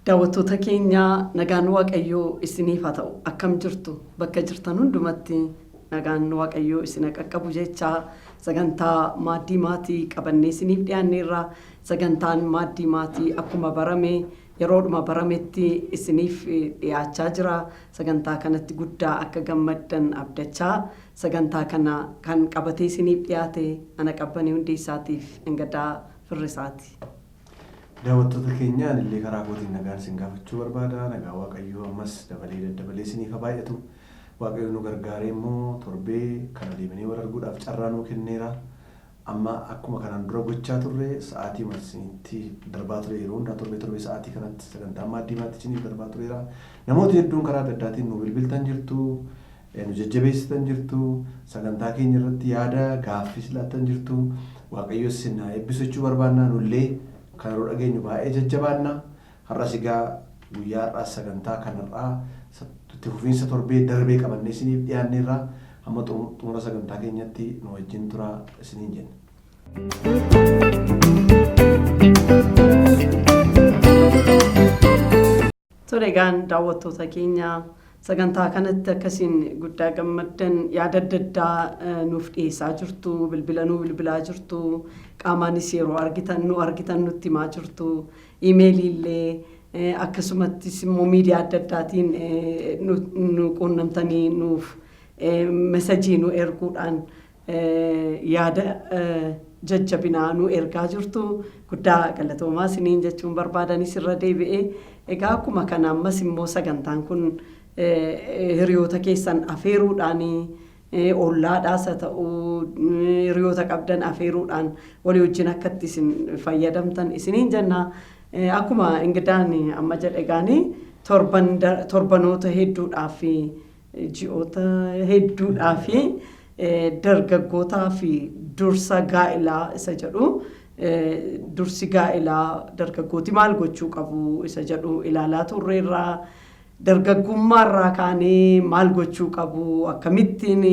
Daawwattoota keenya nagaan waaqayyoo isiniif haa ta'u akkam jirtu bakka jirtan hundumatti nagaan waaqayyoo isin qaqqabu jechaa sagantaa maaddii maatii qabannee isiniif dhiyaanneerra sagantaan maaddii maatii akkuma barame yeroodhuma barametti isiniif dhiyaachaa jira sagantaa kanatti guddaa akka gammaddan abdachaa sagantaa kana kan qabatee isiniif dhiyaate ana qabbanii hundeessaatiif Engadaa Firrisaati. Daawwattoota keenyaan illee karaa kootiin nagaan isin gaafachuu barbaada. Nagaa waaqayyoo ammas dabalee isiniif haa baay'atu. Waaqayyo nu gargaaree immoo torbee kana deemnee wal arguudhaaf carraa nuu kenneera. Amma akkuma kanaan dura gochaa turre sa'aatii marsiitti darbaa ture yeroo hundaa torbee sa'aatii kanatti sagantaa maaddii maatii isiniif darbaa tureera. Namoota hedduun karaa adda addaatiin nu bilbiltan jirtu, nu jajjabeessitan jirtu, sagantaa keenya irratti yaada gaaffii laattan jirtu. Waaqayyo isin eebbisu jechuu barbaannaa nullee kan yeroo dhageenyu baay'ee jajjabaanna. Har'as egaa guyyaa har'aas sagantaa kanarraa itti fufiinsa torbee darbee qabannee isiniif dhiyaanneerra. Hamma xumura sagantaa keenyatti nu wajjin tura isiniin jenna. Tole egaan daawwattoota keenya sagantaa kanatti akkasiin guddaa gammaddan yaada adda addaa nuuf dhiyeessaa jirtu, bilbilaa jirtu, qaamaanis yeroo argitan nutti himaa jirtu, iimeeliillee akkasumattis immoo miidiyaa adda addaatiin nu quunnamtanii nuuf mesajii nu erguudhaan yaada jajjabinaa nu ergaa jirtu guddaa galatoomaa isiniin jechuun barbaadanis irra deebi'ee egaa akkuma kana ammas immoo sagantaan kun hiriyoota keessan afeeruudhaan ollaadhaas haa ta'u hiriyoota qabdan afeeruudhaan walii wajjin akkatti isin fayyadamtan isiniin jenna. Akkuma Engadaan amma jedhe gaanii torbanoota hedduudhaaf ji'oota hedduudhaaf dargaggootaa fi dursa gaa'ilaa isa jedhu dursi gaa'ilaa dargaggooti maal gochuu qabu isa jedhu ilaalaa turreerraa. Dargaggummaarraa kaanee maal gochuu qabu akkamittiin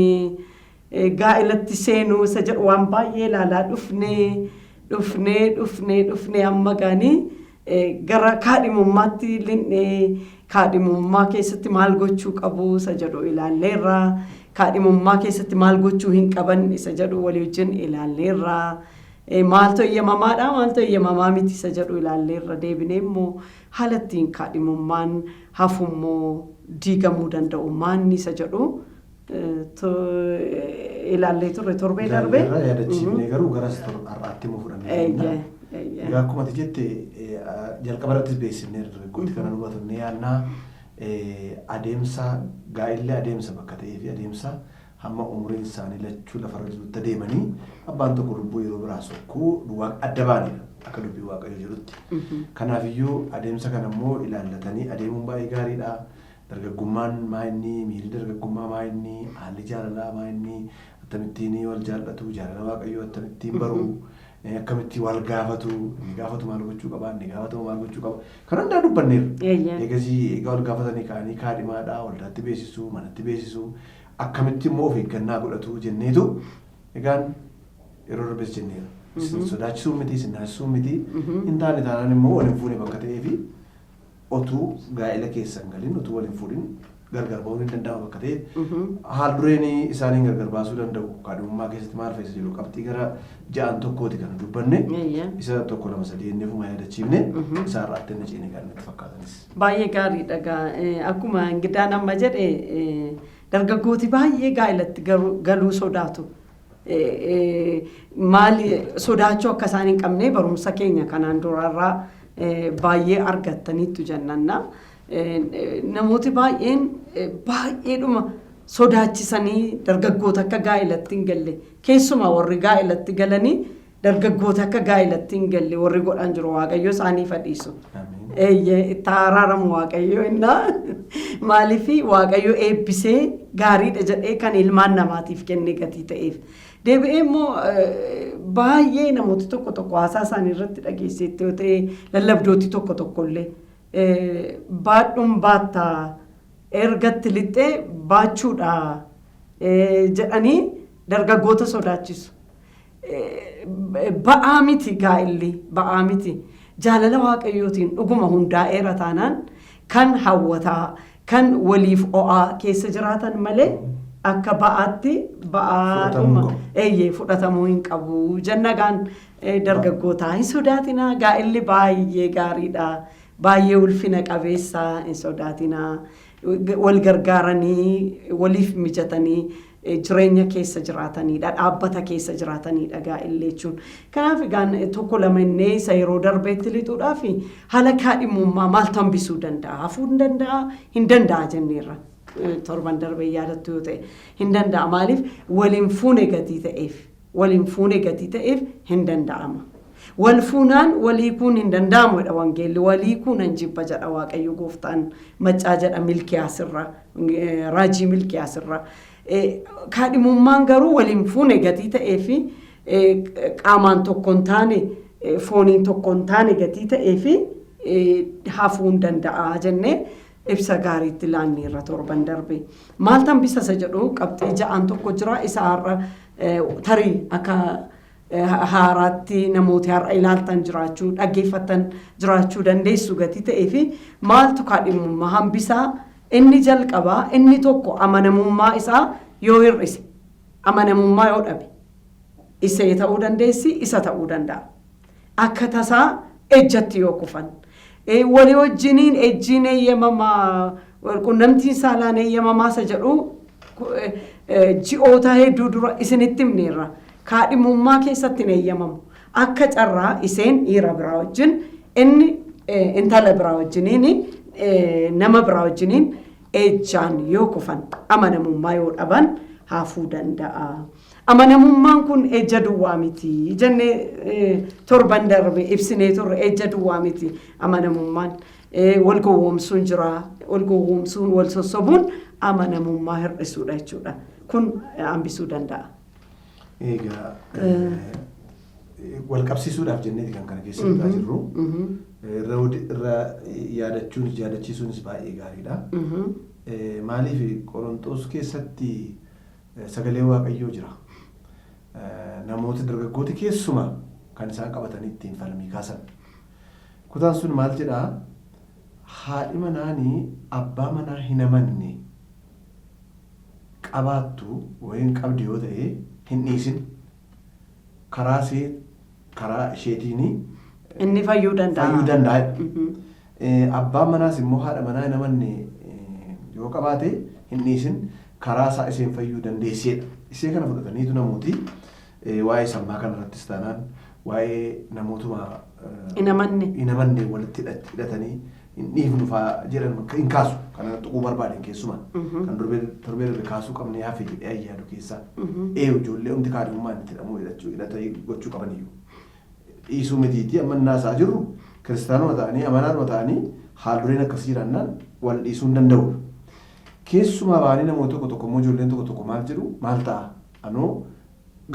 gaa'ilatti seenuu isa jedhu waan baay'ee ilaalaa dhufnee amma gaanii gara kaadhimummaatti linnee kaadhimummaa keessatti maal gochuu qabu isa jedhu ilaalleerraa. Kaadhimummaa keessatti maal gochuu hin qaban isa jedhu walii wajjin ilaalleerraa. Maaltu eeyyamamaadha maaltu eeyyamamaa miti isa jedhu ilaalleerra deebinee immoo haala ittiin kaadhimummaan hafummoo diigamuu danda'u maanni isa jedhu ilaallee turre torbee darbee. Yaadachiifnee garuu garas har'aatti immoo fudhannee. Akkuma ati jette jalqaba irrattis beeksifnee dargaggooti kana hubatannee yaannaa adeemsa gaa'illee adeemsa bakka ta'ee fi adeemsa hamma umuriin isaanii lachuu lafarra jirutti adeemanii abbaan tokko lubbuu yeroo biraa sokkuu adda baanidha akka dubbii waaqayyo jedhutti. Kanaafiyyuu adeemsa kana immoo ilaallatanii adeemuun baay'ee gaariidha. Dargaggummaan maa inni miirri dargaggummaa maa inni haalli jaalalaa maa inni akkamittiin wal jaallatu jaalala waaqayyoo akkamittiin baru akkamittiin wal gaafatu inni gaafatu maal gochuu qaba inni gaafatamu maal gochuu qaba kan hundaa dubbanneerra. Egaa wal gaafatanii ka'anii kaadhimaadhaa waldaatti beeksisuu manatti beeksisuu akkamitti immoo of eeggannaa godhatu jenneetu egaan yeroo darbees jenneera. Isin sodaachisuun miti isin naasisuun miti hin taane taanaan immoo waliin fuune bakka ta'ee fi otuu gaa'ela keessan galin otuu waliin fuudhin gargar ba'uun hin danda'amu bakka ta'eef haal dureen isaaniin gargar baasuu danda'u kaadhimummaa keessatti maal fe'isa jiru qabxii gara ja'an tokkooti kan dubbanne isa tokko lama sadii inni fuma yaadachiifne isaa irraa attenne ciine gaariitti fakkaatanis. Baay'ee gaariidha akkuma Engadaan amma jedhe dargaggooti baay'ee gaa'elatti galuu sodaatu. Maali sodaachuu akka isaan hin qabne barumsa keenya kanaan duraarraa baay'ee argattaniittu jennanna. Namooti baay'eedhuma sodaachisanii dargaggoota akka gaa'elatti hin galle keessumaa warri gaa'elatti galanii dargaggoota akka gaa'elatti hin galle warri godhan jiru waaqayyo isaanii fadhiisu. Itti araaramu waaqayyo innaa maaliif waaqayyo eebbisee gaariidha jedhee kan ilmaan namaatiif kenne gatii ta'eef. Deebi'ee immoo baay'ee namooti tokko haasaa isaanii irratti dhageesseetti yoo ta'e lallabdooti tokkollee baadhuun baattaa ergatti lixxee baachuudha jedhanii dargaggoota sodaachisu. Ba'aa miti gaa'illi ba'aa miti. jaalala waaqayyootiin dhuguma hundaa'eera taanaan kan hawwataa kan waliif o'aa keessa jiraatan malee akka ba'aatti ba'aadhuma fudhatamuu hin qabu jannagaan dargaggootaa hin sodaatinaa gaa'illi baay'ee gaariidha baay'ee ulfina qabeessa hin sodaatinaa wal gargaaranii waliif mijatanii jireenya keessa jiraatanidha dhaabbata keessa jiraatanidha gaa'illee jechuun kanaaf egaan tokko lama innee isa yeroo darbeetti lixuudhaaf haala kaadhimummaa maal hambisuu danda'a hafuu hin danda'a jenneerra torban darbee yaadattu yoo ta'e hin danda'a maaliif waliin fuune gatii ta'eef hin danda'ama wal fuunaan walii kuun hin danda'amudha wangeelli walii kuunan jibba jedha waaqayyo gooftaan maccaa jedha milkiyaasirra raajii milkiyaasirra kaadhimummaan garuu waliin fuune gatii ta'eef qaamaan tokko hin taane fooniin tokko hin taane gatii ta'eef hafuu hin danda'a jennee ibsa gaariitti laannee irra torban darbe maal hambisa isa jedhu qabxii ja'aan tokko jira isa har'a tarii akka haaraatti namooti har'a ilaaltan jiraachuu dhaggeeffatan jiraachuu dandeessu gatii ta'eef maaltu kaadhimummaa hambisaa inni jalqabaa inni tokko amanamummaa isaa yoo hir'ise amanamummaa yoo dhabe isee ta'uu dandeessi isa ta'uu danda'a akka tasaa ejjatti yoo kufan walii wajjiniin ejjiin eeyyamamaa qunnamtiin saalaan eeyyamamaa isa jedhu ji'oota hedduu dura isinitti himneerra kaadhimummaa keessatti hin eeyyamamu akka carraa iseen dhiira biraa wajjin inni intala biraa wajjiniin nama biraa wajjiniin ejjaan yoo kufan amanamummaa yoo dhaban hafuu danda'a. Amanamummaan kun ejja duwwaa miti jennee torban darbe ibsinee turre ejja duwwaa miti amanamummaan wal gowwoomsuun jira wal gowwoomsuun wal sossobuun amanamummaa hir'isuudha jechuudha kun hambisuu danda'a. Egaa wal qabsiisuudhaaf jenneeti kan kana keessa dhugaa jirru irra yaadachiisuunis baay'ee gaariidha. Maaliif Qorontos keessatti sagalee waaqayyoo jira. Namoota dargaggooti keessuma kan isaan qabatanii ittiin falmii kaasan. Kutaan sun maal jedhaa haadhi manaanii abbaa manaa hin amanne qabaattu wayin qabdi yoo ta'e hin dhiisin karaa isheetiini inni fayyuu danda'a. Abbaan manaas immoo haadha manaa hin amanne yoo qabaate hin dhiisin karaa isaa isheen fayyuu dandeesseedha. Ishee kana fudhataniitu namooti waa'ee sammaa kanarrattis taanaan waa'ee namootuma hin amanne walitti hidhatanii hin dhiifnu fa'aa jedhan hin kaasu kana tuquu barbaadan keessumaa kan torbee darbe kaasuu qabnee hafe jedhee ayyaadu keessaa ijoollee hundi kaadhimummaan itti hidhamuu hidhatanii gochuu qabaniyyuu dhiisuu mitiitii amannaa isaa jirru kiristaanuma ta'anii amanaanuma ta'anii haal dureen akkasii jiraannaan wal dhiisuu hin danda'u. Keessumaa baanii namoota tokko immoo ijoolleen tokko maal jedhu maal ta'a anoo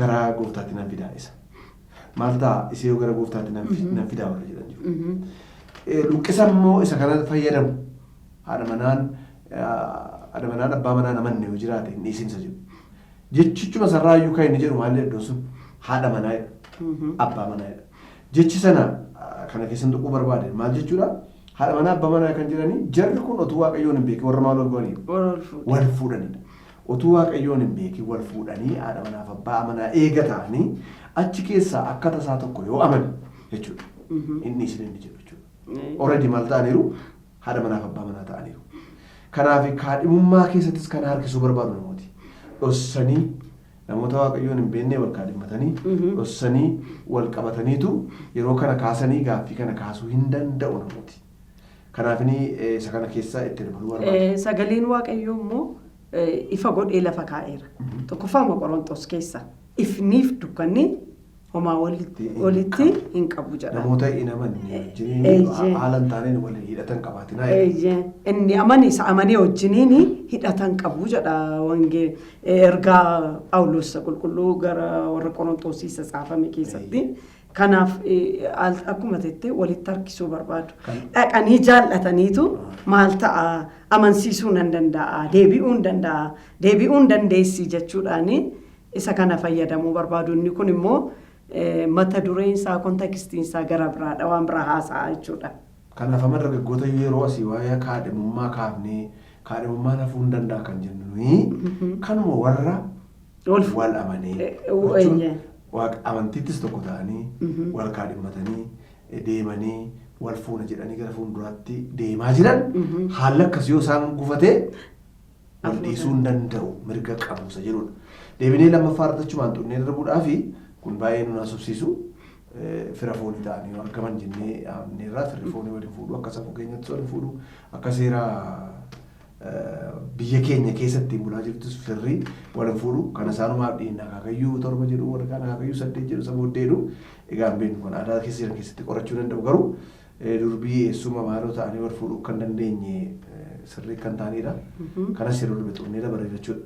gara gooftaatti nan fidaa isa maal ta'a isee gara gooftaatti nan fidaa warra jedhan jiru. Luqqisa immoo isa kana fayyadamu haadha manaan abbaa manaan amanne yoo jiraate hin dhiisinsa jedhu. Jechichuma sarraayyuu kan inni jedhu maallee iddoon sun haadha manaadha abbaa manaadha. Jechi sana kana keessan tuquu barbaade maal jechuudha? Haadha manaa abbaa manaa kan jedhanii jarri kun otuu waaqayyoon hin beekin warra maal wal fuudhanidha. Otuu waaqayyoon hin beekin wal fuudhanii haadha manaaf abbaa manaa eega ta'anii achi keessaa akka tasaa tokko yoo amane jechuudha. Inni isin inni jedhu jechuudha. Already maal ta'aniiru haadha manaaf abbaa manaa ta'aniiru. Kanaaf kaadhimummaa keessattis kan harkisuu barbaadu namooti. Dhossanii namoota waaqayyoon hin beekne wal kaadhimmatanii dhossanii wal qabataniitu yeroo kana kaasanii gaaffii kana kaasuu hin danda'u namooti. Kanaafini isa kana keessaa itti dabaluu barbaada. Sagaleen waaqayyoo immoo ifa godhee lafa kaa'eera. Tokkoffaa Qorontos keessa ifniif dukkanni homaa walitti hin qabu jedha. Namoota hin amanne haala hin taaneen waliin hidhatan qabaatinaa. Inni amane isa amanee wajjiniin hidhatan qabu jedha ergaa Phaawulos qulqulluu gara warra Qorontos isa caafame keessatti. Kanaaf akkuma jettee walitti harkisuu barbaadu. Dhaqanii jaallataniitu maal ta'a amansiisuu nan danda'a deebi'uu dandeessi jechuudhaan isa kana fayyadamuu barbaadu. Inni kun immoo mata dureen isaa kontekstiin isaa gara biraadha waan biraa haasa'a jechuudha. Kanaaf amma dargaggoota yeroo asii waa'ee kaadhimummaa kaafnee kaadhimummaan hafuu hin danda'a kan jennu kanuma warra wal amanee amantiittis tokko ta'anii wal kaadhimmatanii deemanii wal fuuna jedhanii gara fuulduraatti deemaa jiran haala akkasii yoo isaan gufatee wal dhiisuu hin danda'u mirga qabuusa jedhudha. Deebinee lammaffaa irratti xunnee darbuudhaafi kun baay'ee nu naasofsiisu fira foonii ta'anii yoo argaman jennee irraa firri foonii waliin fuudhu akka safuu keenyatti waliin fuudhu akka seera biyya keenya keessatti bulaa jirtus firri waliin fuudhu kana isaanumaaf dhiinna akaakayyuu 7 jedhu warra kaan akaakayyuu 8 jedhu isa booddeedhu egaa hin beeknu kan aadaa keessa jiran keessatti qorachuu danda'u garuu durbii eessuma maaloo ta'anii wal fuudhuu kan dandeenye sirrii kan ta'anidha. Kanas yeroo dubbe xunnee dabare jechuudha.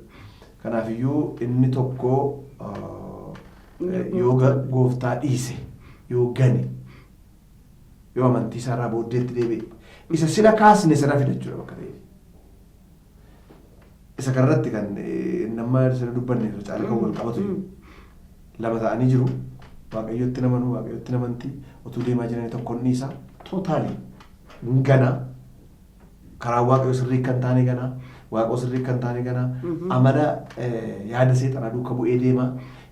Kanaafiyyuu inni tokko yoo gooftaa dhiise yoo gane yoo amantii isaarraa booddeetti deebi'e isa sila kaasne sana fida jechuudha bakka ta'e. Isa kanarratti kan nama sana dubbanne irra caalaa kan wal qabatu lama ta'anii jiru waaqayyotti namanuu waaqayyotti namantii utuu deemaa jiranii tokkonni isaa tootaalii gana karaa waaqayyo sirrii kan taane gana waaqoo sirrii kan taane gana amala yaada seexanaa duuka bu'ee deema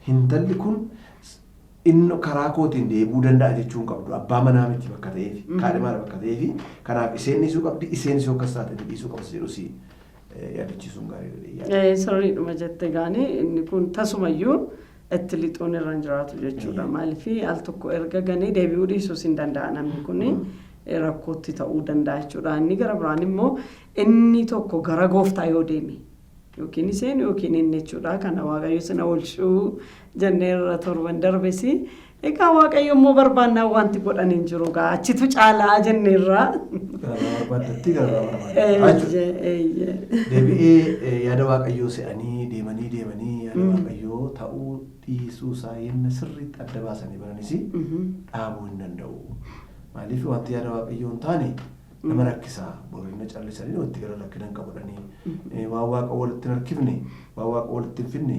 hintalli kun inni karaa kootiin deebuu danda'a jechuun qabdu abbaa manaa miti bakka ta'eefi kaadhimaadha bakka ta'eefi kanaaf isheen dhiisuu qabdi isheen isoo akkas taate dhiisuu qabsi jedhusi yaadachiisuun gaariidha. Sirriidhuma jette gaanii inni kun tasumayyuu itti lixuun irra hin jiraatu jechuudha. Maaliif al tokko erga ganee deebi'uu dhiisuus hin danda'a namni kun rakkootti ta'uu danda'a jechuudha. Inni gara biraan immoo inni tokko gara gooftaa yoo deeme yookiin isheen yookiin inni jechuudha. Kana waaqayyo sana oolchuu jennee irra torban darbesi. Egaa waaqayyo immoo barbaannaa wanti godhan hin jiru gaa achitu caalaa jennee irraa. Deebi'ee yaada waaqayyoo se'anii deemanii yaada waaqayyoo ta'uu dhiisuu isaa yenna sirriitti adda baasanii baranis dhaabuu hin danda'u. Maaliif wanti yaada waaqayyoo hin taane nama rakkisaa boorina callisanii wanti gara rakkinan qabudhanii waan waaqa walitti hin harkifne waan waaqa walitti hin finne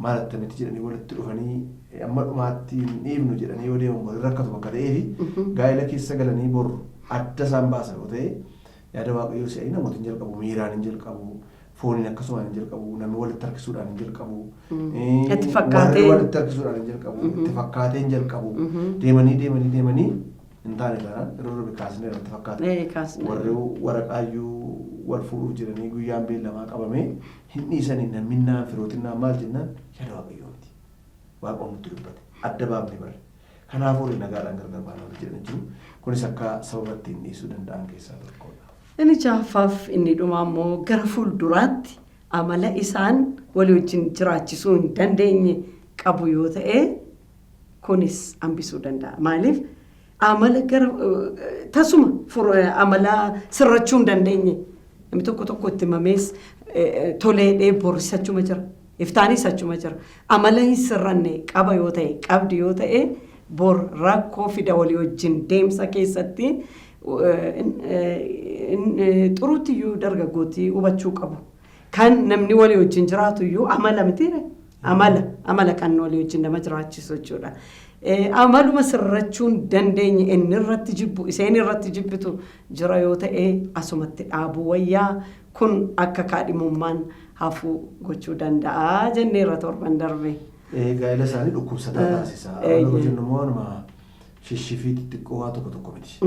maal attamiti jedhanii walitti dhufanii amma dhumaatti hin dhiibnu jedhanii yoo deeman boorri rakkatu bakka ta'eefi gaa'ela keessa galanii bor adda isaan baasan yoo ta'e yaada waaqayyoo se'anii namoota hin jalqabu miiraan hin jalqabu fooniin akkasumaan hin jalqabu namni walitti harkisuudhaan hin jalqabu itti fakkaatee walitti harkisuudhaan hin jalqabu itti fakkaatee hin jalqabu deemanii hin taane taanaan yeroo rubbi kaasnee irratti fakkaata warri waraqaayyuu wal fuudhuuf jiranii guyyaan beellamaa qabame hin dhiisanii namninnaan firootinnaan maal jennaan yaada waaqayyoo miti waaqoon nutti dubbate adda baafne barre kanaaf horii nagaadhaan gargar baanaa jedhan jiru kunis akka sababatti hin dhiisuu danda'an keessaa tokkodha. Inni jaffaaf inni dhumaa immoo gara fuulduraatti amala isaan walii wajjin jiraachisuu hin dandeenye qabu yoo ta'e kunis hambisuu danda'a. Maaliif? Amala gara tasuma amala sirrachuu hin dandeenye namni tokko itti mamees toleedhee borisachuma jira iftaanis achuma jira amala hin sirranne qaba yoo ta'e qabdi yoo ta'e bor rakkoo fida walii wajjin deemsa keessatti xuruutiyyuu dargaggootii hubachuu qabu kan namni walii wajjin jiraatu iyyuu amala mitiire amala kan walii wajjin nama jiraachisu jechuudha. Amaluma sirrachuun dandeenye inni irratti jibbu isheen irratti jibbitu jira yoo ta'e asumatti dhaabuu wayyaa kun akka kaadhimummaan hafuu gochuu danda'a jennee irra torban darbe. Gaa'ela isaanii dhukkubsataa taasisa. Yeroo jennu immoo nama shishifii xixiqqoo waa tokko miti.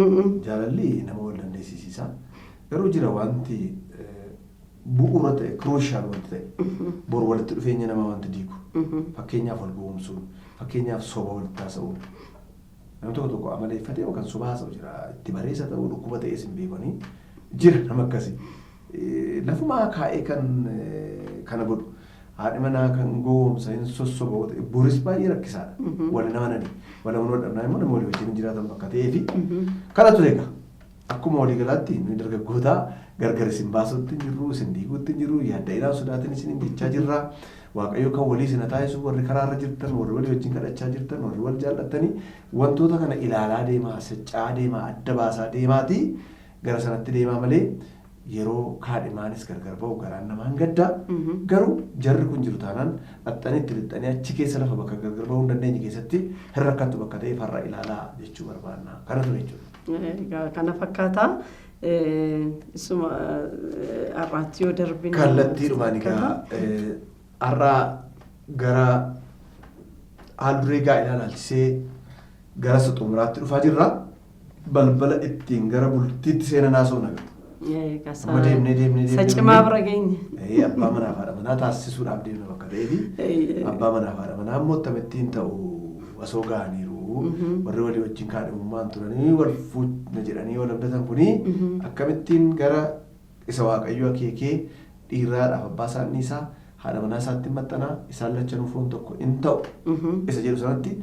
Jaalalli nama wal dandeessisiisa. Garuu jira wanti bu'uura ta'e kirooshaal wanti ta'e bor walitti dhufeenya nama wanti diigu fakkeenyaaf wal gowwomsuun fakkeenyaaf soba walitti haasa'uun namni tokko amaleeffatee yookaan soba haasa'u jira itti bareessa ta'uu dhukkuba ta'ees hin beekanii jira nama akkasii lafumaa kaa'ee kana godhu haadhi manaa kan gowwomsa hin sossoba boris baay'ee rakkisaadha wali nama nani wala mana dhabnaa immoo nama walii wajjin jiraatan bakka ta'eefi kanatu eega akkuma walii galaatti nuyi dargaggootaa gargar isin baasuutti hin jirru isin diiguutti hin jirru yaadda ilaa sodaatiin isin jechaa jirra waaqayyo kan walii isin taasisu warri karaarra jirtan warri walii wajjin kadhachaa jirtan warri wal jaallattanii wantoota kana ilaalaa deemaa saccaa deemaa adda baasaa deemaatii gara sanatti deemaa malee yeroo kaadhimaanis gargar ba'u garaan namaan gaddaa garuu jarri kun jiru taanaan dhaxxanii itti lixxanii achi keessa lafa bakka gargar ba'uu hin dandeenye keessatti hin rakkattu bakka ta'eef har'a ilaalaa jechuu barbaanna kana ture jechuudha. Kana fakkaata isuma har'aatti yoo darbine kallattiidhumaan egaa har'a gara haalduree gaa'ilaa ilaalchisee gara xumuraatti dhufaa jirra balbala ittiin gara bultiitti seenan haasofna. Sacimaa bira geenye. Abbaa manaa fi haadha manaa taasisuudhaaf deemna bakka ta'eefi abbaa manaa fi haadha manaa ammoo akkamittiin ta'u osoo ga'aniiru warri walii wajjin kaadhimummaan turanii wal fuudhna jedhanii wal abdatan kunii akkamittiin gara isa waaqayyo akeekee dhiiraadhaaf abbaa isaanii isaa haadha manaa isaatti maxxanaa isaan lachanuu foon tokko hin ta'u isa jedhu sanatti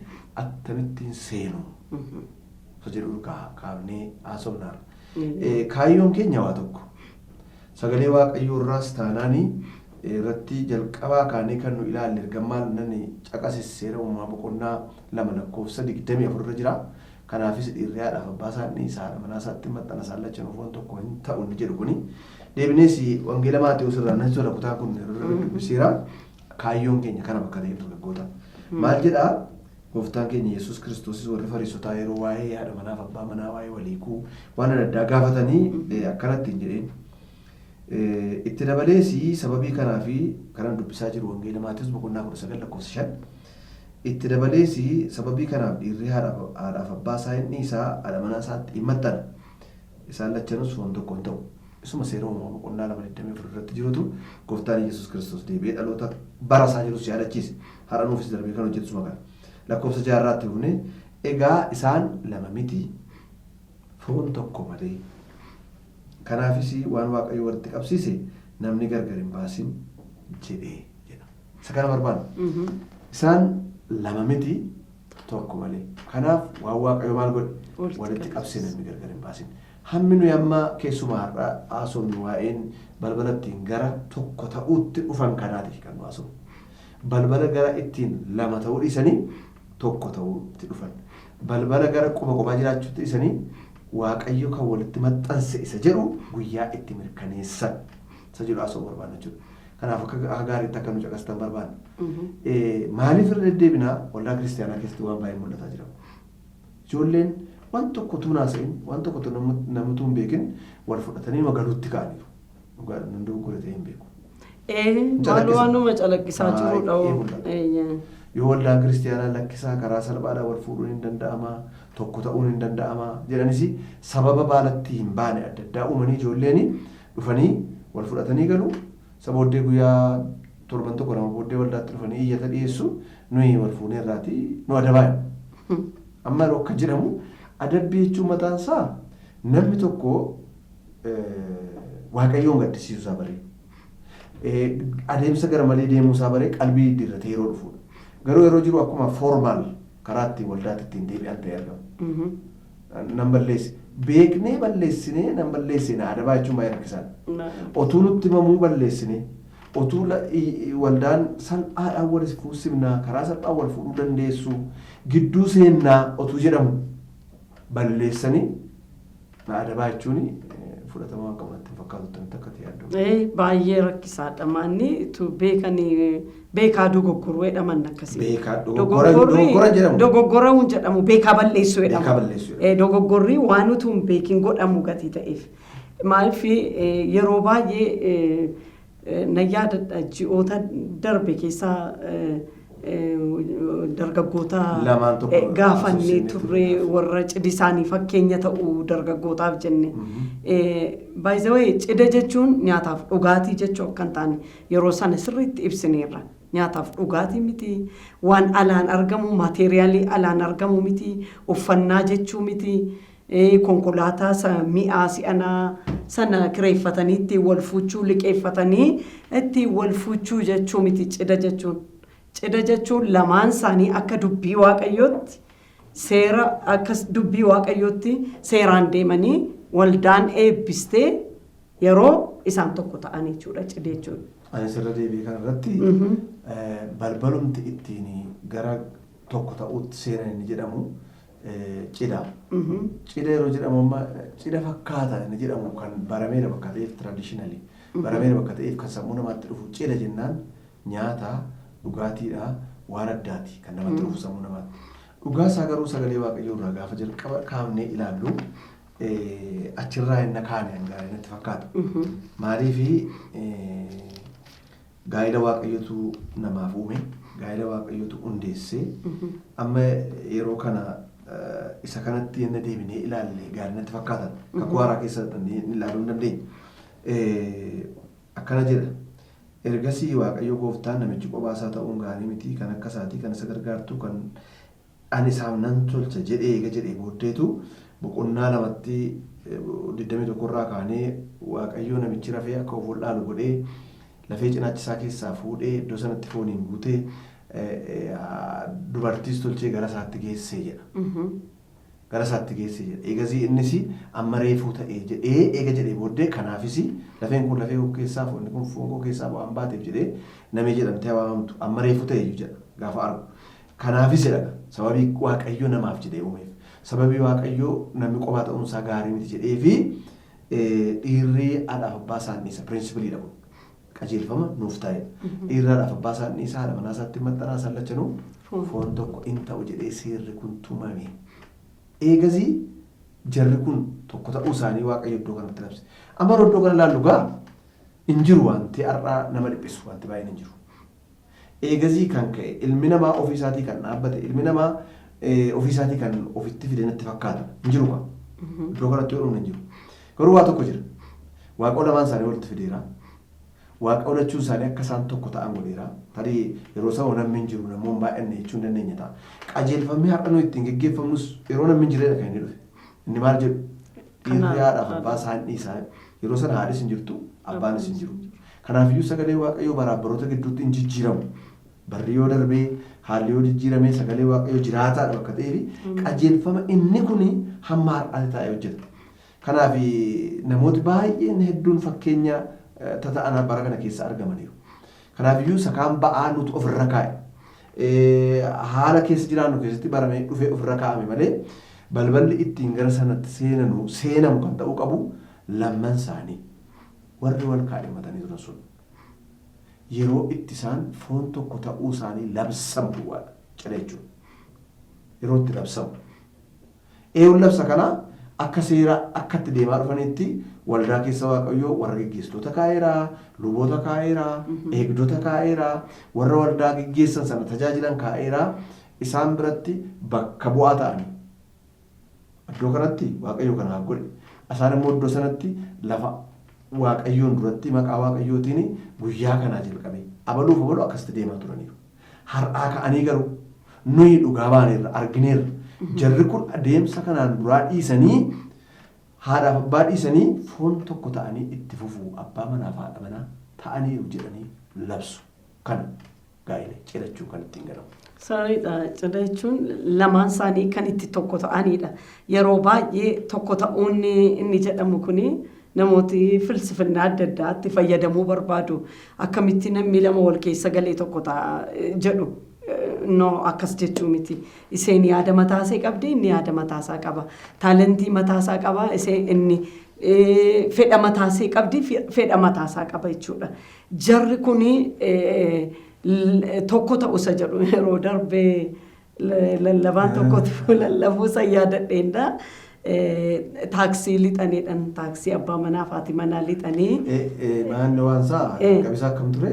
akkamittiin seenu isa jedhu kaafnee haasofnaarra. Kaayyoon keenya waa tokko sagalee waaqayyoo irraas taanaanii irratti jalqabaa kaanee kan nu ilaalle ergamaan nani caqasis seera uumamaa boqonnaa 2:24 irra jira. Kanaafis dhiirri haadhaaf abbaa isaanii haadha manaa isaatti maxxana isaan lachanuu foon tokko hin ta'u inni jedhu kuni deebinees wangeela Maatewos irraa natti tola kutaa kun irra dubbisiira kaayyoon keenya kana bakka ta'e dargaggoota maal jedhaa gooftaan keenya Yesuus Kiristoosis warri Fariisotaa yeroo waa'ee haadha manaaf abbaa manaa waa'ee waliikuu waan adda addaa gaafatanii akkanatti hin jedheen itti dabalees sababii kanaa fi kanan dubbisaa jiru wangeela Maatewos boqonnaa 19:5 itti dabalees sababii kanaaf dhiirri haadhaaf abbaa isaa inni isaa haadha manaa isaatti hin maxxana isaan lachanus foon tokko hin ta'u isuma seera uumamaa boqonnaa 2:24 irratti jirutu gooftaan Yesuus Kiristoos deebi'ee dhaloota bara isaa jirus yaadachiise har'a nuufis darbee kan hojjetu maqaan lakkoofsa 6 hune egaa isaan lama miti foon tokko malee kanaafis waan waaqayyo walitti qabsiise namni gargar hin baasin jedhee jedha isa kana barbaanna isaan lama miti tokko malee kanaaf waan waaqayyo maal godhe walitti qabsee namni gargar hin baasin hammi nuyi amma keessumaa har'a haasofnu waa'een balbala ittiin gara tokko ta'uutti dhufan kanaati kan nu haasofnu balbala gara ittiin lama ta'uu dhiisanii tokko ta'uutti dhufan balbala gara quba jiraachuutti dhiisanii waaqayyo kan walitti maxxanse isa jedhu guyyaa itti mirkaneessan isa jedhu haasofuu barbaanna jechuudha. Kanaaf akka gaariitti akka nu caqastan barbaanna. Maaliif irra deddeebinaa waldaa kiristaanaa keessatti waan baay'ee mul'ataa jira. Ijoolleen waan tokko tuun haasa'in waan tokko namni tuun beekin wal fudhatanii magaluutti ka'aniiru. Dhugaadhaan danda'u godhatee hin beeku. Waan numa calaqqisaa jirudha. Yoo waldaan kiristaanaa lakkisaa karaa salphaadhaan wal fuudhuun hin danda'ama tokko ta'uun hin danda'ama jedhanis sababa baalatti hin baane adda addaa uumanii ijoolleen dhufanii wal fudhatanii galu sabooddee guyyaa torban tokko nama booddee waldaatti dhufanii iyyata dhiyeessu nuyi wal fuunee irraati nu adabaayan. Amma yeroo akka jedhamu adabbii jechuun mataan isaa namni tokko waaqayyoon gaddisiisu isaa baree adeemsa gara malee deemuu isaa baree qalbii dirratee yeroo dhufuudha. Garuu yeroo jiru akkuma formaal karaa ittiin waldaatti ittiin deebi'an ta'e argamu. Nan balleessi beeknee balleessinee nan balleessine adabaa jechuun baay'ee rakkisaan. Otuu nutti himamuu balleessinee otuu waldaan salphaadhaan wal fuusifnaa karaa salphaan wal fuudhuu dandeessu gidduu seennaa otuu jedhamu balleessanii adabaa jechuun fudhatama waan qabu natti fakkaatu akka ta'e yaaddu. Baay'ee rakkisaadha maanni beekaa dogoggoruu jedhaman akkasii. Dogoggora hin jedhamu beekaa balleessuu jedhamu. Dogoggorri waan utuu hin beekin godhamu gatii ta'eef. Maaliif yeroo baay'ee na yaadadha ji'oota darbe keessaa dargaggoota gaafannee turre warra cidhi isaanii fakkeenya ta'uu dargaggootaaf jenne. By the way cidha jechuun nyaataaf dhugaatii jechuu akka hin taane yeroo sana sirriitti ibsineerra. Nyaataaf dhugaatii miti waan alaan argamu maateeriyaalii alaan argamu miti uffannaa jechuu miti konkolaataa mi'aa si'anaa sana kireeffatanii ittiin wal fuuchuu liqeeffatanii ittiin wal fuuchuu jechuu miti cidha jechuun. Cidha jechuun lamaan isaanii akka dubbii waaqayyootti seera akka dubbii waaqayyootti seeraan deemanii waldaan eebbistee yeroo isaan tokko ta'an jechuudha cidha jechuudha. Ani sirra deebii kanarratti balbalumti ittiin gara tokko ta'uutti seenan inni jedhamu cidha. Cidha yeroo jedhamu amma cidha fakkaata inni jedhamu kan barameera bakka ta'eef traditionally barameera bakka ta'eef kan sammuu namaatti dhufu cidha jennaan nyaata dhugaatiidha waan addaati kan namatti dhufu sammuu namaatti. Dhugaa isaa garuu sagalee waaqayyoo irraa gaafa jalqaba kaafnee ilaallu achirraa inni kaane hangaa natti fakkaata. Maaliifi gaa'ela waaqayyootu namaaf uume gaa'ela waaqayyootu hundeessee amma yeroo kana isa kanatti inni deebinee ilaalle gaarii natti fakkaatan kakuu haaraa keessa ilaaluu hin dandeenye. Akkana jedha ergasii waaqayyo gooftaan namichi qophaasaa ta'uun gaarii miti kan akka isaatii kan isa gargaartu kan ani isaaf nan tolcha jedhee eega jedhee booddeetu boqonnaa lamatti 21 irraa kaanee waaqayyo namichi rafee akka of wallaalu godhee lafee cinaachisaa keessaa fuudhee iddoo sanatti fooniin guutee dubartiis tolchee gara isaatti geessee jedha. Gara isaatti geessee jedha. Eegasii innis amma reefuu ta'ee jedhee eega jedhee booddee kanaafis lafeen kun lafee keessaa foonni kun foon keessaa waan baateef jedhee namee jedhamtee waamamtu amma reefuu ta'ee jedha gaafa argu. Kanaafis jedha sababii waaqayyo namaaf jedhee uumeef sababii waaqayyo namni qophaa ta'uunsaa gaarii miti jedhee fi dhiirri haadhaaf abbaa isaanii pirinsipiliidha kun. Qajeelfama nuuf taa'e dhiirraadhaaf abbaa isaanii haadha manaa isaatti maxxanaa sallachanuu foon tokko in ta'u jedhee seerri kun tumame. Eegasii jarri kun tokko ta'uu isaanii waaqayyo iddoo kanatti labse. Amma iddoo kana ilaallu gaa hin jiru wanti har'aa nama dhiphisu wanti baay'een hin jiru. Eegasii kan ka'e ilmi namaa ofiisaatii kan dhaabbate ilmi namaa ofiisaatii kan ofitti fide natti fakkaata hin jiru gaa. Iddoo kanatti yoo hin jiru. Garuu waa tokko jira. Waaqa lamaan isaanii walitti fideera. Waaqa olachuun isaanii akka isaan tokko ta'an godheera. Tarii yeroo isaa namni hin jiru namoonni baay'inne jechuun dandeenya ta'a. Qajeelfamee har'a nuyi ittiin geggeeffamnus yeroo namni hin jirredha kan inni dhufe. Inni maal jedhu dhiirri haadhaaf abbaa isaanii isaa yeroo sana haadhis hin jirtu abbaanis hin jiru. Kanaafiyyuu sagalee waaqayyoo baraabbaroota gidduutti hin jijjiiramu. Barri yoo darbee haalli yoo jijjiiramee sagalee waaqayyoo jiraataadha bakka ta'eef qajeelfama inni kun hamma har'aatti taa'ee hojjeta. Kanaaf namooti baay'een hedduun fakkeenya tata'anaa bara kana keessa argamaniiru. Kanaafuu sakaan ba'aa nuti ofirra kaa'e haala keessa jiraannu keessatti baramee dhufee ofirra kaa'ame malee balballi ittiin gara sanatti seenamu kan ta'uu qabu lamman isaanii warri wal kaadhimatanii turan sun yeroo itti isaan foon tokko ta'uu isaanii labsamu duwwaadha cidha jechuudha. Yeroo itti labsamu. Eeyyuun labsa kanaa akka seera akka itti deemaa dhufanitti waldaa keessa waaqayyoo warra geggeessitoota kaa'eera, luboota kaa'eera, eegdota kaa'eera, warra waldaa geggeessan sana tajaajilan kaa'eera, isaan biratti bakka bu'aa ta'anii. Iddoo kanatti waaqayyoo kana godhe. Isaan immoo iddoo sanatti lafa waaqayyoon duratti maqaa waaqayyootiin guyyaa kanaa jalqabe. Abaluu akkasitti deemaa turaniiru. Har'aa ka'anii garuu nuyi dhugaa baaneerra argineerra. Jarri kun adeemsa kanaan duraa dhiisanii haadhaaf abbaa dhiisanii foon tokko ta'anii itti fufuu abbaa manaaf haadha manaa ta'anii jedhanii labsu. Kana gaa'ela cidhachuu kan ittiin galamu. Sariidha cidha jechuun lamaan isaanii kan itti tokko ta'anidha. Yeroo baay'ee tokko ta'uun inni jedhamu kuni namooti filsifannaa adda addaatti fayyadamuu barbaadu. Akkamitti namni lama wal keessa galee tokko ta'a jedhu. No akkas jechuu miti. Iseen yaada mataasaa qabdi, inni yaada mataasaa qaba. Taalentii mataasaa qaba, inni fedha mataasaa qabdi, fedha mataasaa qaba jechuudha. Jarri kuni tokko ta'uusa jedhu yeroo darbee lallabaan tokkotu lallabuu san yaadadheenda. Taaksii lixaniidhaan taaksii abbaa manaa fi manaa lixanii. Maanni waan isaa qabisaa akkam ture?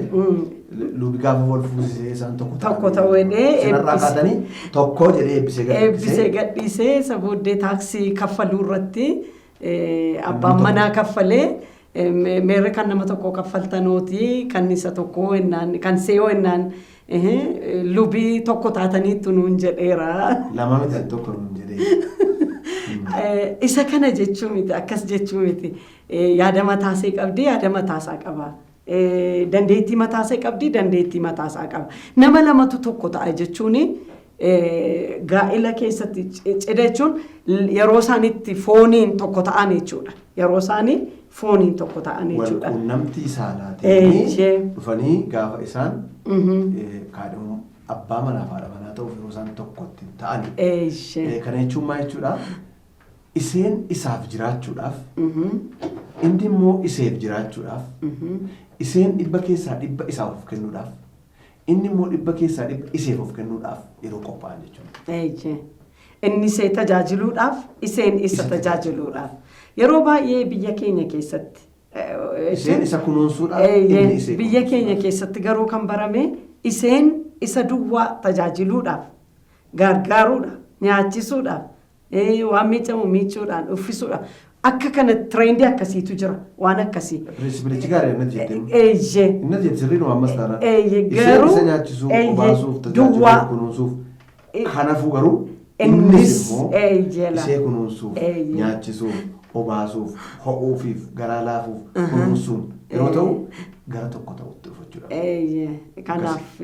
Lubi gaafa wal fuusisee isaan tokko ta'uu sanarraa kaatanii tokko jedhee eebbisee gadhiisee isa booddee taaksii kaffaluu irratti abbaan manaa kaffalee meerre kan nama tokko kaffaltanooti kan isa tokko kan seeyoo ennaan lubii tokko taataniitu nuun jedheera. Lama miti tokko nuun jedhee. Isa kana jechuu miti akkas jechuu miti yaada mataasaa qabdi yaada mataasaa qaba. Dandeettii mataasaa qabdi dandeettii mataasaa qaba. Nama lamatu tokko ta'a jechuun gaa'ela keessatti cidha jechuun yeroo isaaniitti fooniin tokko ta'an jechuudha. Yeroo isaanii fooniin tokko ta'an jechuudha. Walquunnamtii isaaniitiin dhufanii gaafa isaan kaadhimu abbaa manaa fi haadha manaa ta'uuf yeroo isaan tokkotti ta'ani. Kana jechuun maal jechuudha? Iseen isaaf jiraachuudhaaf, inni immoo iseef jiraachuudhaaf, iseen dhibba keessaa dhibba isaaf of kennuudhaaf, inni immoo dhibba keessaa dhibba iseef of kennuudhaaf yeroo qophaa'an jechuudha. Inni isee tajaajiluudhaaf, iseen isa tajaajiluudhaaf. Yeroo baay'ee biyya keenya keessatti. Iseen isa kunuunsuudhaaf, inni isee biyya keenya keessatti garuu kan barame iseen isa duwwaa tajaajiluudhaaf, gargaaruudhaaf, nyaachisuudhaaf, waan miicamu miicuudhaan, uffisuudhaan. Akka kana trendii akkasiitu jira waan akkasii. Pirinsipilichi gaarii inni jettee. Inni jettee sirriin waan mastaan. Garuu isa nyaachisuuf, obaasuuf, tajaajiluuf, kunuunsuuf. Kanaafuu garuu innis immoo isee kunuunsuuf, nyaachisuuf, obaasuuf, ho'uufiif, garaa laafuuf, kunuunsuun yeroo ta'u gara tokko ta'utti dhufachuudha. Kanaaf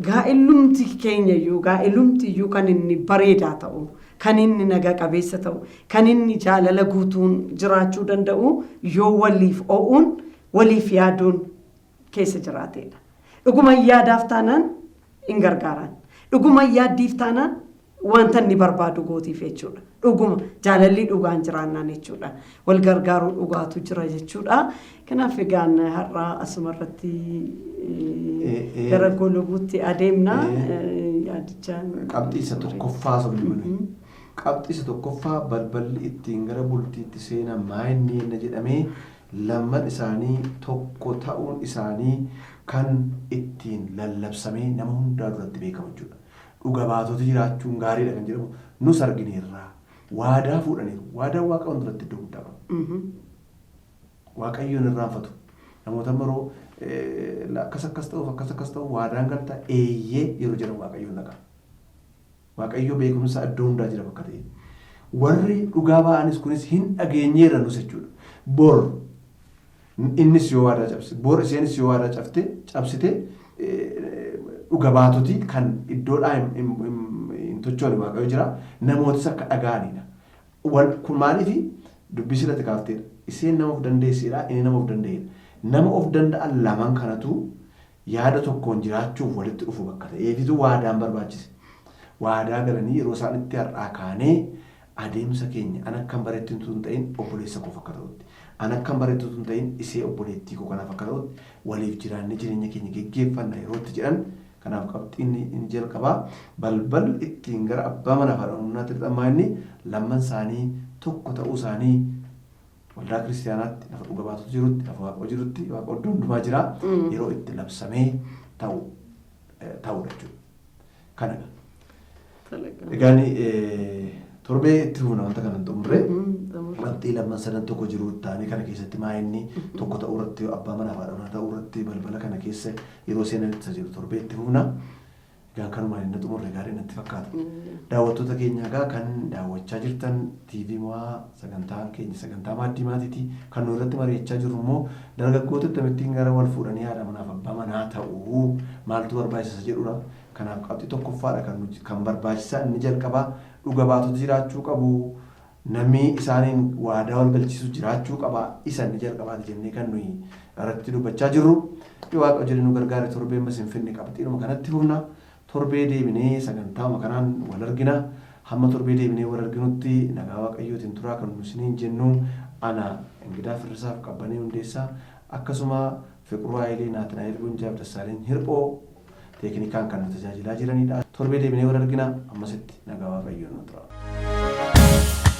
gaa'elumti keenyayyuu gaa'elumtiyyuu kan inni bareedaa ta'u. Kan inni naga qabeessa ta'u, kan inni jaalala guutuun jiraachuu danda'u yoo waliif o'uun waliif yaaduun keessa jiraateedha. Dhuguma yaadaaf taanaan hin gargaaran. Dhuguma yaaddiif taanaan wanta inni barbaadu gootiif jechuudha. Dhuguma jaalalli dhugaan jiraannaan jechuudha. Wal gargaaruu dhugaatu jira jechuudha. Kanaaf egaan har'aa asumarratti gara goolobuutti adeemna. Qabxii isa tokkoffaa soolii qabxii isa tokkoffaa balballi ittiin gara bultiitti seenan maa'inni inni jedhamee lamman isaanii tokko ta'uun isaanii kan ittiin lallabsamee nama hundaa duratti beekamu jechuudha. Dhuga baatota jiraachuun gaariidha kan jedhamu nus argineerraa waadaa fuudhaniiru. Waadaan Waaqa duratti iddoo guddaa qaba. Waaqayyoon irraanfatu. Namoota maroo akkas ta'uuf waadaan galtaa eeyyee yeroo jedhamu Waaqayyoon dhaqa. Waaqayyo beekumsa iddoo hundaa jira bakka ta'e. Warri dhugaa ba'anis kunis hin dhageenyeerra nus jechuudha. Bor innis yoo waadaa cabse, bor isheenis yoo waadaa cabsite dhuga baatoti kan iddoodhaa hin tochoone Waaqayyo jira. Namootis akka dhaga'anidha. Kun maaliif dubbii silatti kaafteedha. Isheen nama of dandeesseedha, inni nama of danda'eedha. Nama of danda'an lamaan kanatu yaada tokkoon jiraachuuf walitti dhufu bakka ta'eefitu waadaan barbaachise. Waadaa galanii yeroo isaan itti har'aa kaanee adeemsa keenya an akkan bareettu hin ta'in obboleessa koof akka ta'utti. An akkan bareettu hin ta'in isee obboleettii koo kanaaf akka ta'utti waliif jiraannee jireenya keenya geggeeffanna yerootti jedhan kanaaf qabxiin inni jalqabaa balbal ittiin gara abbaa mana faadhamuunaatti hidhamaa inni lamman isaanii tokko ta'uu isaanii waldaa kiristaanaatti lafa dhuga baatota jirutti lafa Waaqoo jirutti Waaqa iddoo hundumaa jira yeroo itti labsamee ta'udha jechuudha. Kana egaan torbee itti fufna wanta kanan xumurre qabxii lamman sadan tokko jiru ta'anii kana keessatti maa'inni tokko ta'uu irratti abbaa manaa faadhamaa ta'uu irratti balbala kana keessa yeroo seenan itti jiru torbee itti fufna. Egaan kanumaan inni xumurre gaarii natti fakkaata. Daawwattoota keenya egaa kan daawwachaa jirtan TV Mo'aa sagantaa keenya sagantaa maaddii maatiitii kan nu irratti mari'achaa jirru immoo dargaggoota akkamittiin gara wal fuudhanii haadha manaaf abbaa manaa ta'uu maaltu barbaachisa jedhudha. Kanaaf qabxii tokkoffaadha kan barbaachisaa inni jalqabaa dhuga baatota jiraachuu qabu. Namni isaaniin waadaa wal galchiisu jiraachuu qaba. Isa inni jalqabaati jennee kan nuyi irratti dubbachaa jirru. Waaqa jedhee nu gargaare torbee mas hin finne qabxiidhuma kanatti humna. Torbee deebinee sagantaa makanaan wal argina. Hamma torbee deebinee wal arginutti nagaa Waaqayyootiin turaa kan nu isiniin jennu ana Ingidaa Firrisaaf Qabbanee Hundeessaa akkasuma Fiqiruu Haayilee Naatnaa'el Bunjaaf Dassaaleny Hirphoo teeknikaan kan nu tajaajilaa jiranidha. Torbee deebinee wal argina. Ammasitti nagaa Waaqayyoon nu turaa.